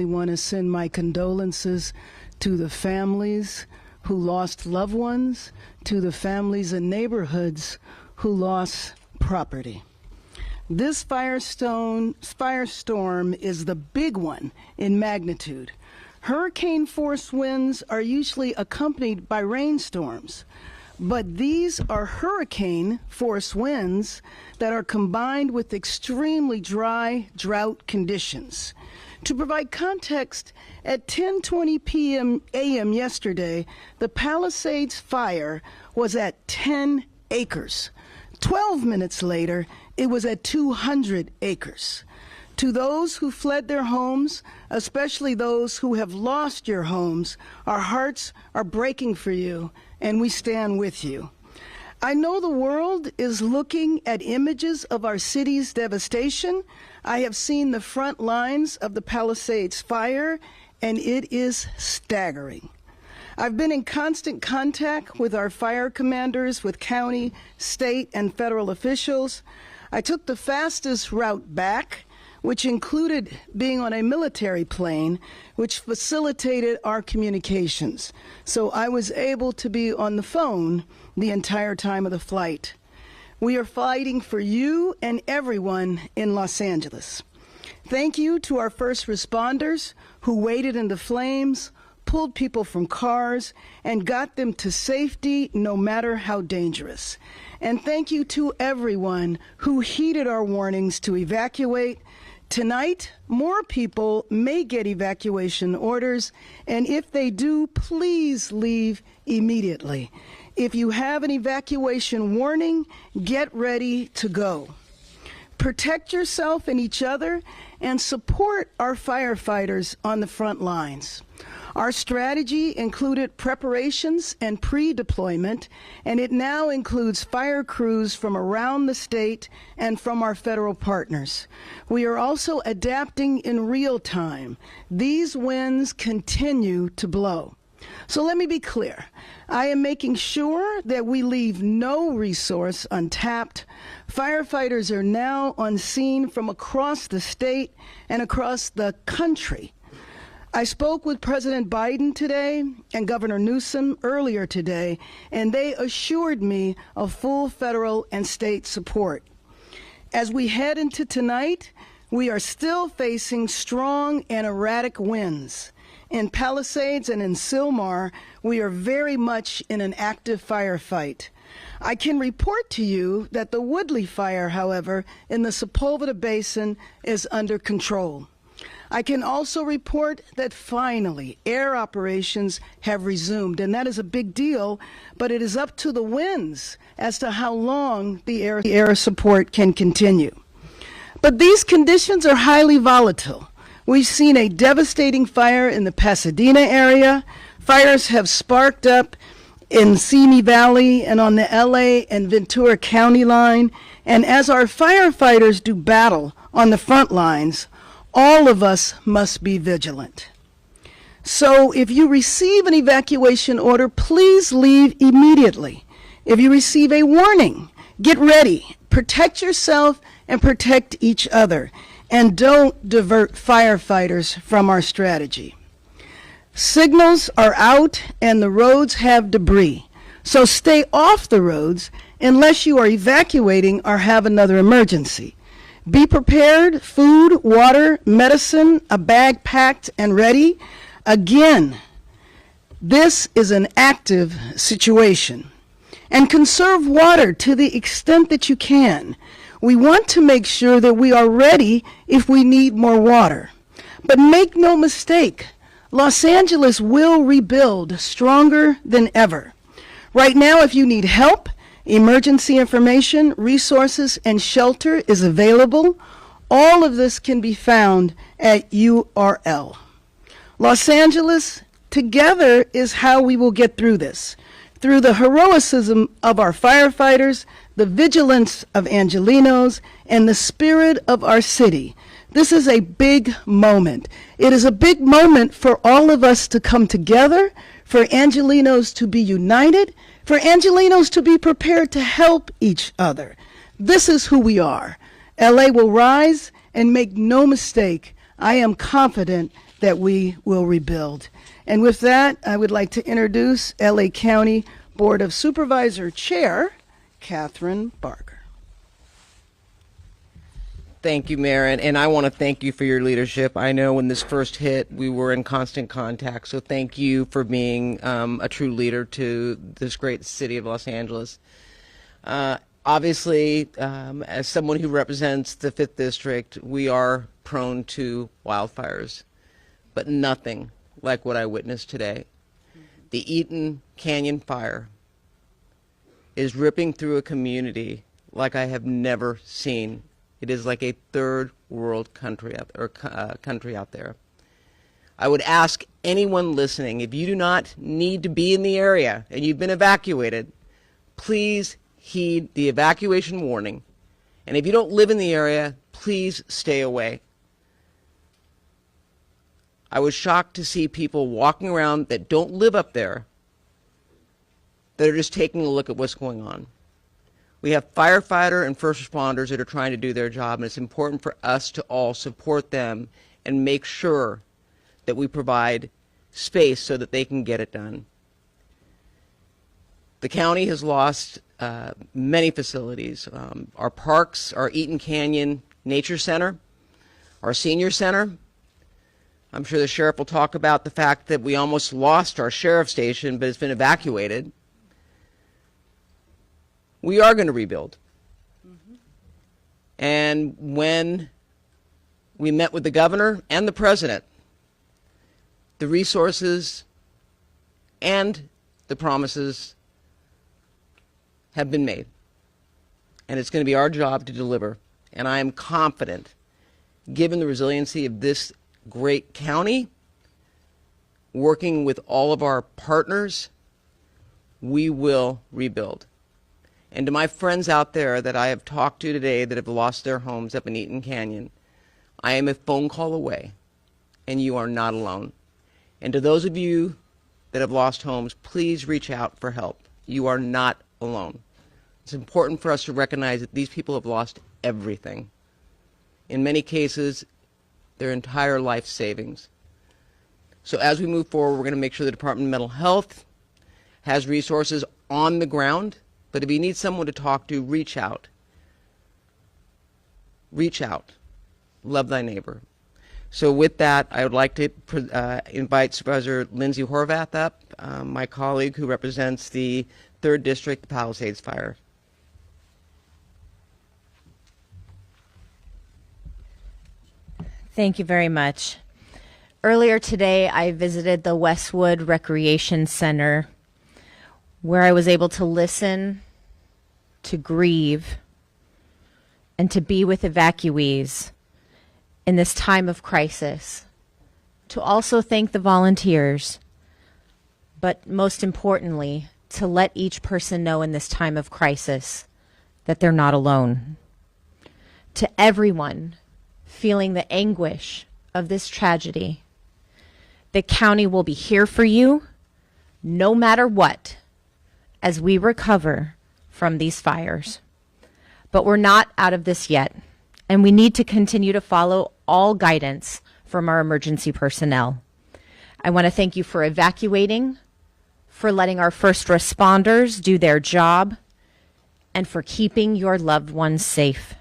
want to send my condolences to the families who lost loved ones, to the families and neighborhoods who lost property. This firestorm is the big one in magnitude. Hurricane-force winds are usually accompanied by rainstorms, but these are hurricane-force winds that are combined with extremely dry drought conditions. To provide context, at 10:20 a.m. yesterday, the Palisades fire was at 10 acres. 12 minutes later, it was at 200 acres. To those who fled their homes, especially those who have lost your homes, our hearts are breaking for you, and we stand with you. I know the world is looking at images of our city's devastation. I have seen the front lines of the Palisades fire, and it is staggering. I've been in constant contact with our fire commanders, with county, state, and federal officials. I took the fastest route back, which included being on a military plane, which facilitated our communications. So I was able to be on the phone the entire time of the flight. We are fighting for you and everyone in Los Angeles. Thank you to our first responders who waded into flames, pulled people from cars, and got them to safety no matter how dangerous. And thank you to everyone who heeded our warnings to evacuate. Tonight, more people may get evacuation orders, and if they do, please leave immediately. If you have an evacuation warning, get ready to go. Protect yourself and each other, and support our firefighters on the front lines. Our strategy included preparations and pre-deployment, and it now includes fire crews from around the state and from our federal partners. We are also adapting in real time. These winds continue to blow. So let me be clear. I am making sure that we leave no resource untapped. Firefighters are now on scene from across the state and across the country. I spoke with President Biden today and Governor Newsom earlier today, and they assured me of full federal and state support. As we head into tonight, we are still facing strong and erratic winds. In Palisades and in Sylmar, we are very much in an active firefight. I can report to you that the Woodley fire, however, in the Sepulveda Basin is under control. I can also report that finally air operations have resumed, and that is a big deal, but it is up to the winds as to how long the air support can continue. But these conditions are highly volatile. We've seen a devastating fire in the Pasadena area. Fires have sparked up in Simi Valley and on the LA and Ventura County line. And as our firefighters do battle on the front lines, all of us must be vigilant. So if you receive an evacuation order, please leave immediately. If you receive a warning, get ready. Protect yourself and protect each other. And don't divert firefighters from our strategy. Signals are out and the roads have debris. So stay off the roads unless you are evacuating or have another emergency. Be prepared, food, water, medicine, a bag packed and ready. Again, this is an active situation. And conserve water to the extent that you can. We want to make sure that we are ready if we need more water. But make no mistake, Los Angeles will rebuild stronger than ever. Right now, if you need help, emergency information, resources, and shelter is available. All of this can be found at URL. Los Angeles, together is how we will get through this. Through the heroism of our firefighters, the vigilance of Angelenos, and the spirit of our city. This is a big moment. It is a big moment for all of us to come together, for Angelenos to be united, for Angelenos to be prepared to help each other. This is who we are. LA will rise, and make no mistake, I am confident that we will rebuild. And with that, I would like to introduce LA County Board of Supervisor Chair, Catherine Barger. Thank you, Mayor, and I want to thank you for your leadership. I know when this first hit, we were in constant contact, so thank you for being a true leader to this great city of Los Angeles. Obviously, as someone who represents the 5th District, we are prone to wildfires, but nothing like what I witnessed today. The Eaton Canyon fire is ripping through a community like I have never seen. It is like a third world country out there. I would ask anyone listening, if you do not need to be in the area and you've been evacuated, please heed the evacuation warning. And if you don't live in the area, please stay away. I was shocked to see people walking around that don't live up there that are just taking a look at what's going on. We have firefighter and first responders that are trying to do their job, and it's important for us to all support them and make sure that we provide space so that they can get it done. The county has lost many facilities. Our parks, our Eaton Canyon Nature Center, our senior center. I'm sure the sheriff will talk about the fact that we almost lost our sheriff's station, but it's been evacuated. We are going to rebuild. And when we met with the governor and the president, the resources and the promises have been made. And it's going to be our job to deliver. And I am confident, given the resiliency of this great county, working with all of our partners, we will rebuild. And to my friends out there that I have talked to today that have lost their homes up in Eaton Canyon, I am a phone call away, and you are not alone. And to those of you that have lost homes, please reach out for help. You are not alone. It's important for us to recognize that these people have lost everything. In many cases, their entire life savings. So as we move forward, we're going to make sure the Department of Mental Health has resources on the ground. But if you need someone to talk to, reach out. Reach out. Love thy neighbor. So with that, I would like to invite Supervisor Lindsay Horvath up, my colleague who represents the 3rd District, the Palisades Fire. Thank you very much. Earlier today, I visited the Westwood Recreation Center, where I was able to listen, to grieve, and to be with evacuees in this time of crisis. To also thank the volunteers, but most importantly, to let each person know in this time of crisis that they're not alone. To everyone feeling the anguish of this tragedy, the county will be here for you no matter what as we recover from these fires. But we're not out of this yet, and we need to continue to follow all guidance from our emergency personnel. I want to thank you for evacuating, for letting our first responders do their job, and for keeping your loved ones safe.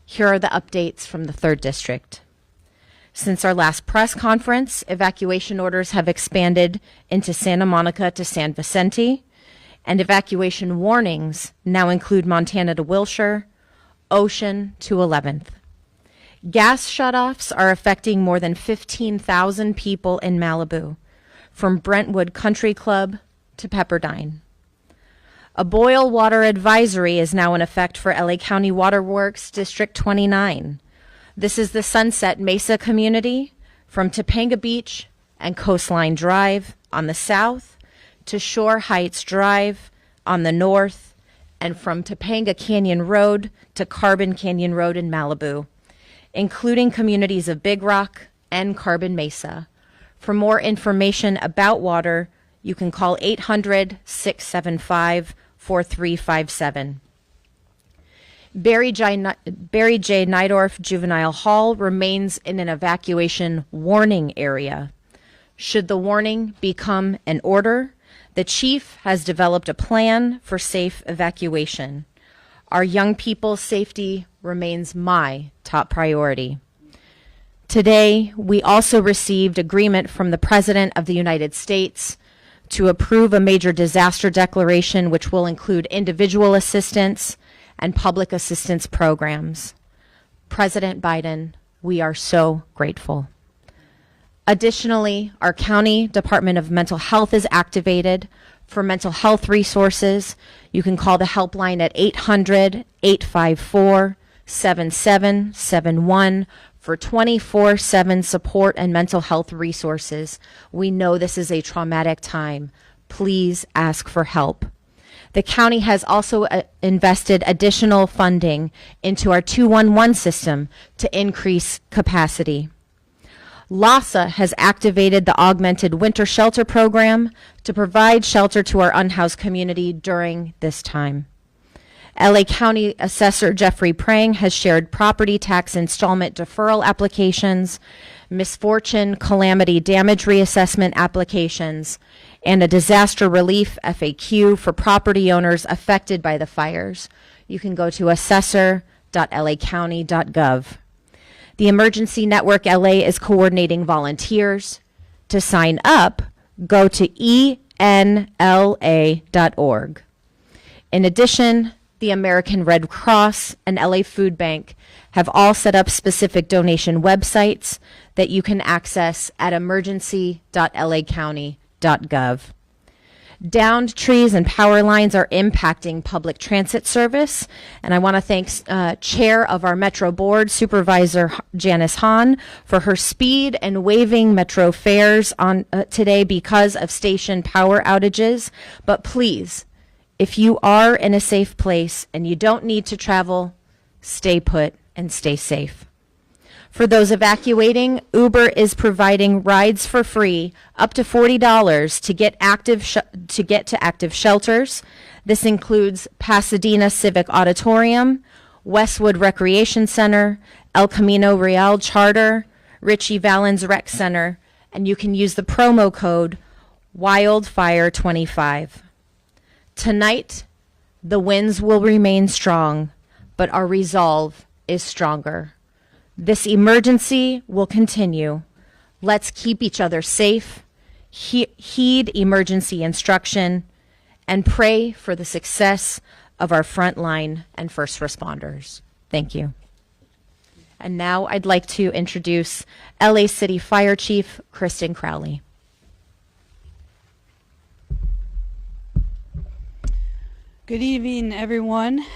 Here are the updates from the 3rd District. Since our last press conference, evacuation orders have expanded into Santa Monica to San Vicente, and evacuation warnings now include Montana to Wilshire, Ocean to 11th. Gas shutoffs are affecting more than 15,000 people in Malibu, from Brentwood Country Club to Pepperdine. A boil water advisory is now in effect for LA County Waterworks District 29. This is the Sunset Mesa community from Topanga Beach and Coastline Drive on the south to Shore Heights Drive on the north, and from Topanga Canyon Road to Carbon Canyon Road in Malibu, including communities of Big Rock and Carbon Mesa. For more information about water, you can call 800-675-4357. Barry J. Nydorf Juvenile Hall remains in an evacuation warning area. Should the warning become an order, the chief has developed a plan for safe evacuation. Our young people's safety remains my top priority. Today, we also received agreement from the President of the United States to approve a major disaster declaration, which will include individual assistance and public assistance programs. President Biden, we are so grateful. Additionally, our County Department of Mental Health is activated for mental health resources. You can call the helpline at 800-854-7771 for 24/7 support and mental health resources. We know this is a traumatic time. Please ask for help. The county has also invested additional funding into our 211 system to increase capacity. LASA has activated the Augmented Winter Shelter Program to provide shelter to our unhoused community during this time. LA County Assessor Jeffrey Prang has shared property tax installment deferral applications, misfortune calamity damage reassessment applications, and a disaster relief FAQ for property owners affected by the fires. You can go to assessor.lacounty.gov. The Emergency Network LA is coordinating volunteers. To sign up, go to enla.org. In addition, the American Red Cross and LA Food Bank have all set up specific donation websites that you can access at emergency.lacounty.gov. Downed trees and power lines are impacting public transit service, and I want to thank Chair of our Metro Board, Supervisor Janice Hahn, for her speed and waiving Metro fares on today because of station power outages. But please, if you are in a safe place and you don't need to travel, stay put and stay safe. For those evacuating, Uber is providing rides for free up to $40 to get to active shelters. This includes Pasadena Civic Auditorium, Westwood Recreation Center, El Camino Real Charter, Richie Valens Rec Center, and you can use the promo code WILDFIRE25. Tonight, the winds will remain strong, but our resolve is stronger. This emergency will continue. Let's keep each other safe, heed emergency instruction, and pray for the success of our frontline and first responders. Thank you. And now I'd like to introduce LA City Fire Chief Kristen Crowley. Good evening, everyone.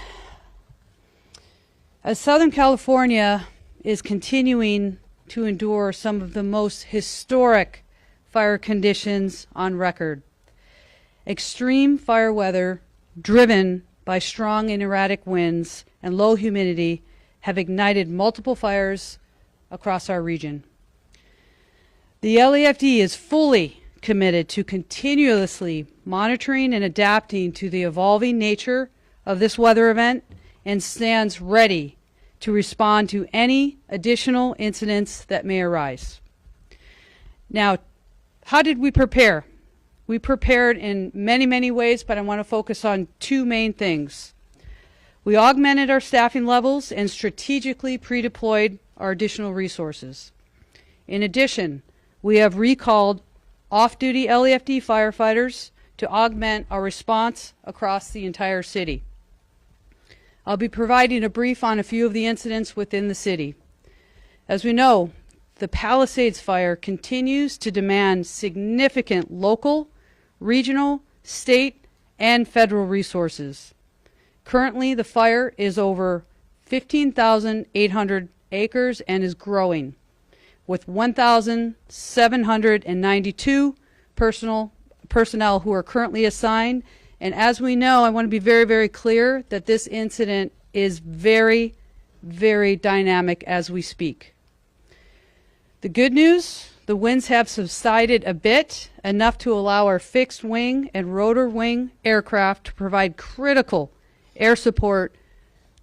As Southern California is continuing to endure some of the most historic fire conditions on record, extreme fire weather driven by strong and erratic winds and low humidity have ignited multiple fires across our region. The LAFD is fully committed to continuously monitoring and adapting to the evolving nature of this weather event and stands ready to respond to any additional incidents that may arise. Now, how did we prepare? We prepared in many, many ways, but I want to focus on two main things. We augmented our staffing levels and strategically pre-deployed our additional resources. In addition, we have recalled off-duty LAFD firefighters to augment our response across the entire city. I'll be providing a brief on a few of the incidents within the city. As we know, the Palisades fire continues to demand significant local, regional, state, and federal resources. Currently, the fire is over 15,800 acres and is growing, with 1,792 personnel who are currently assigned. And as we know, I want to be very, very clear that this incident is very, very dynamic as we speak. The good news, the winds have subsided a bit, enough to allow our fixed wing and rotor wing aircraft to provide critical air support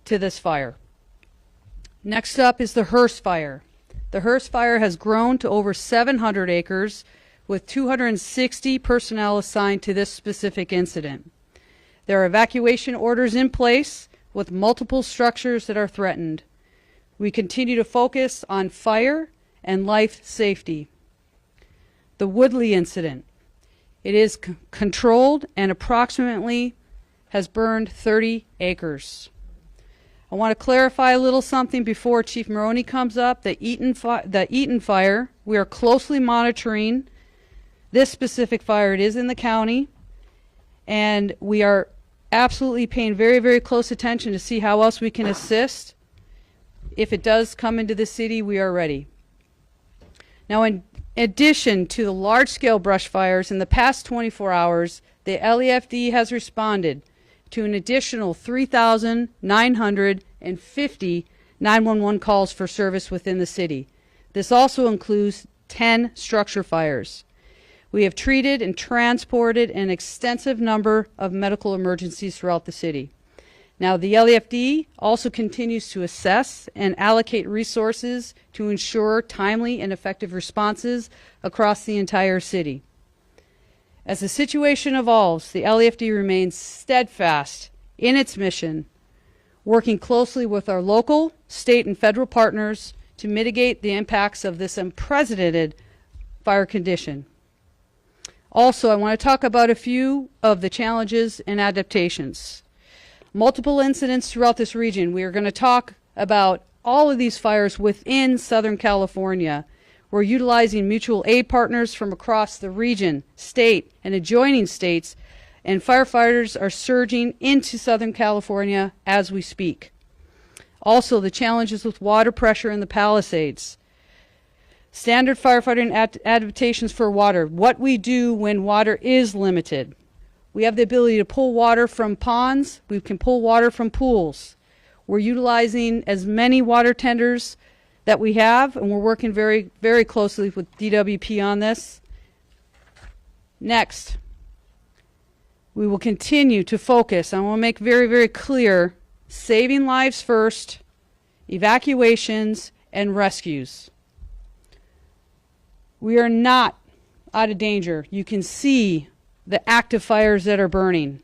to this fire. Next up is the Hearst fire. The Hearst fire has grown to over 700 acres with 260 personnel assigned to this specific incident. There are evacuation orders in place with multiple structures that are threatened. We continue to focus on fire and life safety. The Woodley incident. It is controlled and approximately has burned 30 acres. I want to clarify a little something before Chief Maroney comes up. The Eaton fire, we are closely monitoring this specific fire. It is in the county, and we are absolutely paying very, very close attention to see how else we can assist. If it does come into the city, we are ready. Now, in addition to the large-scale brush fires, in the past 24 hours, the LEFD has responded to an additional 3,950 911 calls for service within the city. This also includes 10 structure fires. We have treated and transported an extensive number of medical emergencies throughout the city. Now, the LEFD also continues to assess and allocate resources to ensure timely and effective responses across the entire city. As the situation evolves, the LEFD remains steadfast in its mission, working closely with our local, state, and federal partners to mitigate the impacts of this unprecedented fire condition. Also, I want to talk about a few of the challenges and adaptations. Multiple incidents throughout this region. We are going to talk about all of these fires within Southern California. We're utilizing mutual aid partners from across the region, state, and adjoining states, and firefighters are surging into Southern California as we speak. Also, the challenges with water pressure in the Palisades. Standard firefighting adaptations for water. What we do when water is limited. We have the ability to pull water from ponds. We can pull water from pools. We're utilizing as many water tenders that we have, and we're working very, very closely with DWP on this. Next, we will continue to focus. I want to make very, very clear, saving lives first, evacuations, and rescues. We are not out of danger. You can see the active fires that are burning.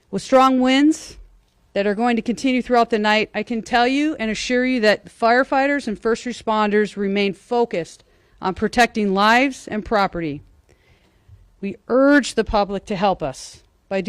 With strong winds that are going to continue throughout the night, I can tell you and assure you that firefighters and first responders remain focused on protecting lives and property. We urge the public to help us by doing